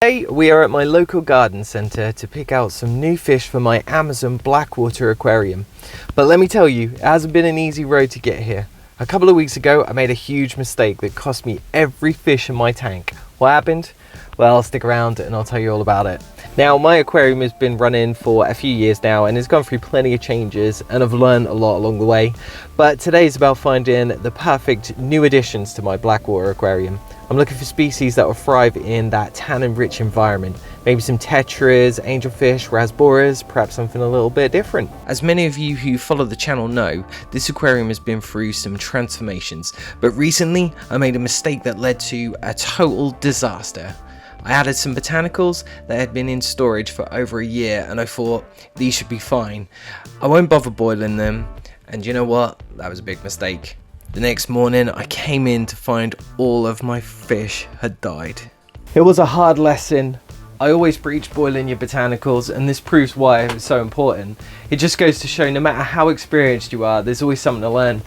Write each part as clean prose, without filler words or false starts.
Today we are at my local garden centre to pick out some new fish for my Amazon Blackwater Aquarium. But let me tell you, it hasn't been an easy road to get here. A couple of weeks ago I made a huge mistake that cost me every fish in my tank. What happened? Well, stick around and I'll tell you all about it. Now, my aquarium has been running for a few years now and it's gone through plenty of changes and I've learned a lot along the way. But today is about finding the perfect new additions to my Blackwater Aquarium. I'm looking for species that will thrive in that tannin-rich environment. Maybe some tetras, angelfish, rasboras, perhaps something a little bit different. As many of you who follow the channel know, this aquarium has been through some transformations, but recently I made a mistake that led to a total disaster. I added some botanicals that had been in storage for over a year and I thought these should be fine. I won't bother boiling them, and you know what? That was a big mistake. The next morning I came in to find all of my fish had died. It was a hard lesson. I always preach boiling your botanicals and this proves why it's so important. It just goes to show no matter how experienced you are, there's always something to learn.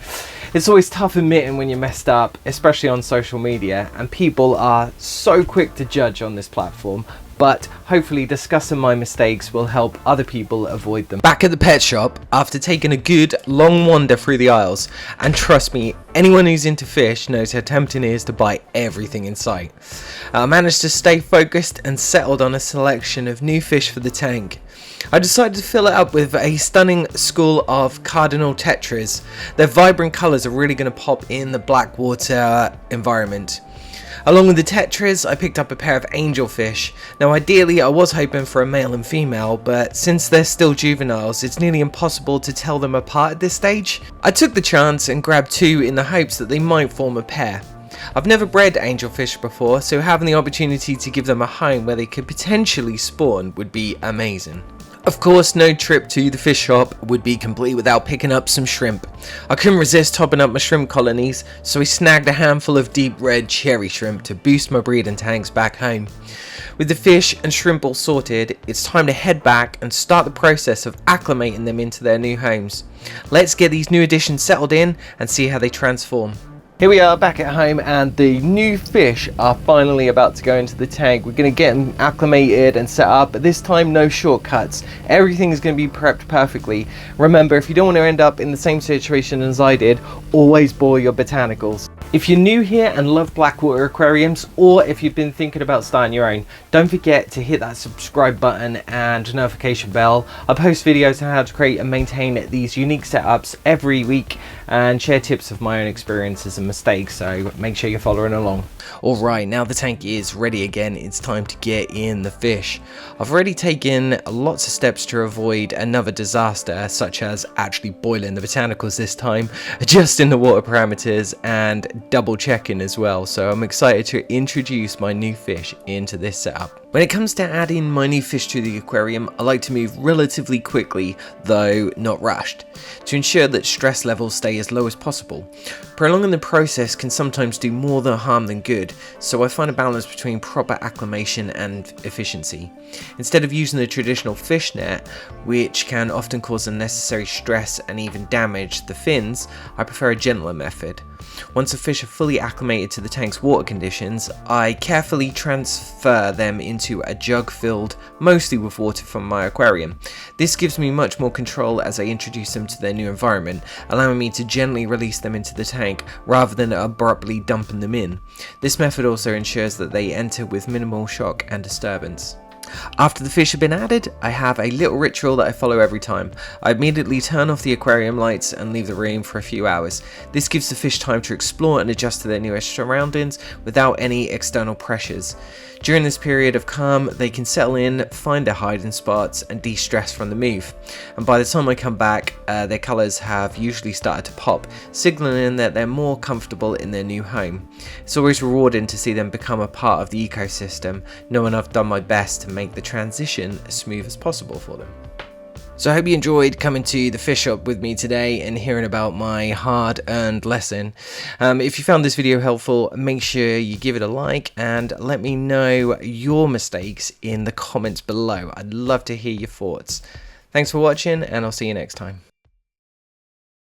It's always tough admitting when you messed up, especially on social media, and people are so quick to judge on this platform. But hopefully discussing my mistakes will help other people avoid them. Back at the pet shop, after taking a good long wander through the aisles, and trust me, anyone who's into fish knows how tempting it is to buy everything in sight. I managed to stay focused and settled on a selection of new fish for the tank. I decided to fill it up with a stunning school of cardinal tetras. Their vibrant colours are really going to pop in the Blackwater environment. Along with the tetras, I picked up a pair of angelfish. Now ideally I was hoping for a male and female, but since they're still juveniles, it's nearly impossible to tell them apart at this stage. I took the chance and grabbed two in the hopes that they might form a pair. I've never bred angelfish before, so having the opportunity to give them a home where they could potentially spawn would be amazing. Of course, no trip to the fish shop would be complete without picking up some shrimp. I couldn't resist topping up my shrimp colonies, so I snagged a handful of deep red cherry shrimp to boost my breeding tanks back home. With the fish and shrimp all sorted, it's time to head back and start the process of acclimating them into their new homes. Let's get these new additions settled in and see how they transform. Here we are back at home and the new fish are finally about to go into the tank. We're going to get them acclimated and set up, but this time no shortcuts. Everything is going to be prepped perfectly. Remember, if you don't want to end up in the same situation as I did, always boil your botanicals. If you're new here and love Blackwater aquariums, or if you've been thinking about starting your own, don't forget to hit that subscribe button and notification bell. I post videos on how to create and maintain these unique setups every week and share tips of my own experiences and mistakes, so make sure you're following along. Alright, now the tank is ready again, it's time to get in the fish. I've already taken lots of steps to avoid another disaster, such as actually boiling the botanicals this time, adjusting the water parameters and double checking as well, so I'm excited to introduce my new fish into this setup. When it comes to adding my new fish to the aquarium, I like to move relatively quickly, though not rushed, to ensure that stress levels stay as low as possible. Prolonging the process can sometimes do more harm than good, so I find a balance between proper acclimation and efficiency. Instead of using the traditional fish net, which can often cause unnecessary stress and even damage the fins, I prefer a gentler method. Once the fish are fully acclimated to the tank's water conditions, I carefully transfer them into a jug filled mostly with water from my aquarium. This gives me much more control as I introduce them to their new environment, allowing me to gently release them into the tank rather than abruptly dumping them in. This method also ensures that they enter with minimal shock and disturbance. After the fish have been added, I have a little ritual that I follow every time. I immediately turn off the aquarium lights and leave the room for a few hours. This gives the fish time to explore and adjust to their new surroundings without any external pressures. During this period of calm, they can settle in, find their hiding spots and de-stress from the move. And by the time I come back, their colours have usually started to pop, signalling that they're more comfortable in their new home. It's always rewarding to see them become a part of the ecosystem, knowing I've done my best to make the transition as smooth as possible for them. So I hope you enjoyed coming to the fish shop with me today and hearing about my hard-earned lesson. If you found this video helpful, make sure you give it a like and let me know your mistakes in the comments below. I'd love to hear your thoughts. Thanks for watching and I'll see you next time.